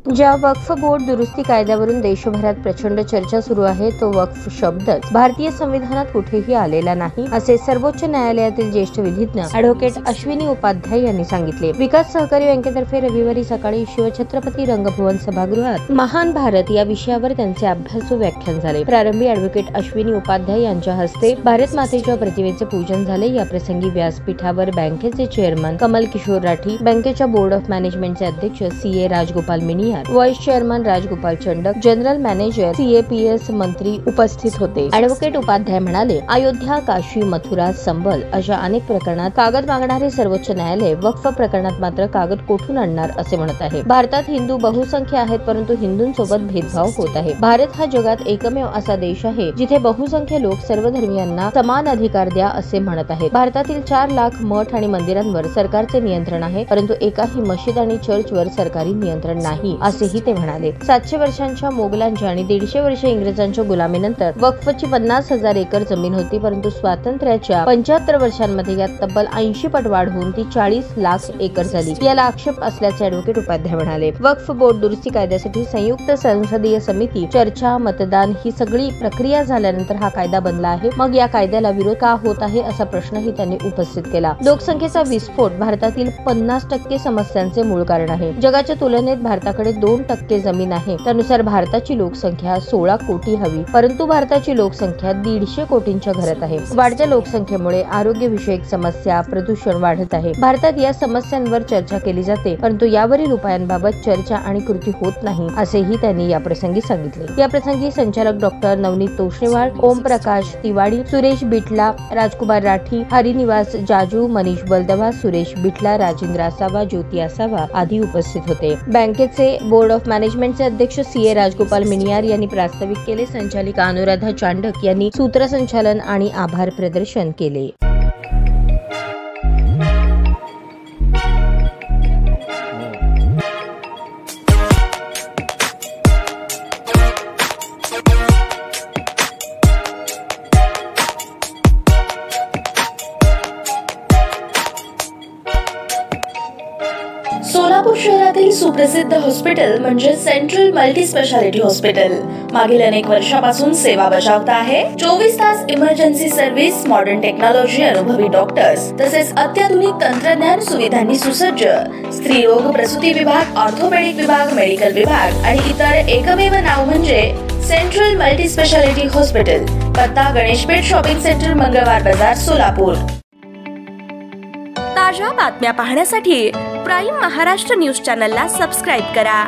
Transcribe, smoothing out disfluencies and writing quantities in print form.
ज्या वक्फ बोर्ड दुरुस्ती कायद्यावरून देशभरात प्रचंड चर्चा सुरू आहे तो वक्फ शब्दच भारतीय संविधानात कुठेही आलेला नाही असे सर्वोच्च न्यायालयातील ज्येष्ठ विधिज्ञ ॲडव्होकेट अश्विनी उपाध्याय यांनी सांगितले। विकास सहकारी बँकेतर्फे रविवारी सकाळी शिवछत्रपती रंगभवन सभागृहात महान भारत या विषयावर त्यांचे अभ्यासू व्याख्यान झाले। प्रारंभी ॲडव्होकेट अश्विनी उपाध्याय यांच्या हस्ते भारत मातेच्या प्रतिमेचे पूजन झाले। या प्रसंगी व्यासपीठावर बँकेचे चेअरमन कमल किशोर राठी, बँकेच्या बोर्ड ऑफ मॅनेजमेंटचे अध्यक्ष CA Rajgopal Miniyar, vice chairman Rajgopal Chandak, general manager CAPS Mantri उपस्थित होते। ॲडव्होकेट उपाध्याय म्हणाले, अयोध्या, काशी, मथुरा, संबल अशा अनेक प्रकरणात कागद मागणारे सर्वोच्च न्यायालय वक्फ प्रकरणात मात्र कागद कोठून आणणार असे म्हणत आहे। भारतात हिंदू बहुसंख्य आहेत, परंतु हिंदूंसोबत भेदभाव होत आहे। भारत हा जगात एकमेव असा देश आहे जिथे बहुसंख्य लोक सर्व धर्मियांना समान अधिकार द्या असे म्हणत आहेत। भारतातील 4 लाख मठ आणि मंदिरांवर सरकारचे नियंत्रण आहे, परंतु एकाही मशीद आणि चर्चवर सरकारी नियंत्रण नाही असेही ते म्हणाले। 700 वर्षांच्या मोगलांच्या आणि 150 वर्ष इंग्रजांच्या गुलामीनंतर वक्फची 50,000 एकर जमीन होती, परंतु स्वातंत्र्याच्या 75 वर्षांमध्ये यात तब्बल 80 पट वाढ होऊन ती 40 लाख एकर झाली। याला आक्षेप असल्याचे ॲडव्होकेट उपाध्याय म्हणाले। वक्फ बोर्ड दुरुस्ती कायद्यासाठी संयुक्त संसदीय समिती, चर्चा, मतदान ही सगळी प्रक्रिया झाल्यानंतर हा कायदा बनला आहे। मग या कायद्याला विरोध का होत आहे असा प्रश्नही त्यांनी उपस्थित केला। लोकसंख्येचा विस्फोट भारतातील 50% समस्यांचे मूळ कारण आहे। जगाच्या तुलनेत भारताकडे 2% जमीन आहे। त्यानुसार भारताची लोकसंख्या 16 कोटी हवी, परंतु भारताची लोकसंख्या 150 कोटींच्या घरात आहे। वाढत्या लोकसंख्येमुळे आरोग्य विषयक समस्या, प्रदूषण वाढत आहे। भारतात या समस्यांवर चर्चा केली जाते, परंतु यावरील उपायांबाबत चर्चा आणि कृती होत नाही असेही त्यांनी या प्रसंगी सांगितले। या प्रसंगी संचालक डॉक्टर नवनीत तोष्णेवाड, ओम प्रकाश तिवाडी, सुरेश बिटला, राजकुमार राठी, हरिनिवास जाजू, मनीष बलदवा, सुरेश बिटला, राजेंद्र असावा, ज्योती असावा आदी उपस्थित होते। बँकेचे बोर्ड ऑफ मॅनेजमेंटचे अध्यक्ष CA राजगोपाल मिनियार यांनी प्रास्ताविक केले। संचालिका अनुराधा चांडक यांनी सूत्रसंचालन आणि आभार प्रदर्शन केले। सोलापूर शहरातील सुप्रसिद्ध हॉस्पिटल म्हणजे सेंट्रल मल्टी स्पेशालिटी हॉस्पिटल मागील अनेक वर्षापासून सेवा बजावत आहे। 24 तास इमर्जन्सी सर्व्हिस, मॉडर्न टेक्नॉलॉजी, अनुभवी डॉक्टर्स तसेच अत्याधुनिक तंत्रज्ञान सुविधांनी सुसज्ज स्त्रीरोग प्रसूती विभाग, ऑर्थोपेडिक विभाग, मेडिकल विभाग आणि इतर एकमेव नाव म्हणजे सेंट्रल मल्टी स्पेशालिटी हॉस्पिटल। पत्ता गणेशपेठ शॉपिंग सेंटर, मंगळवार बाजार, सोलापूर। ताज्या बातम्या पाहण्यासाठी प्राईम महाराष्ट्र न्यूज चॅनलला सबस्क्राईब करा।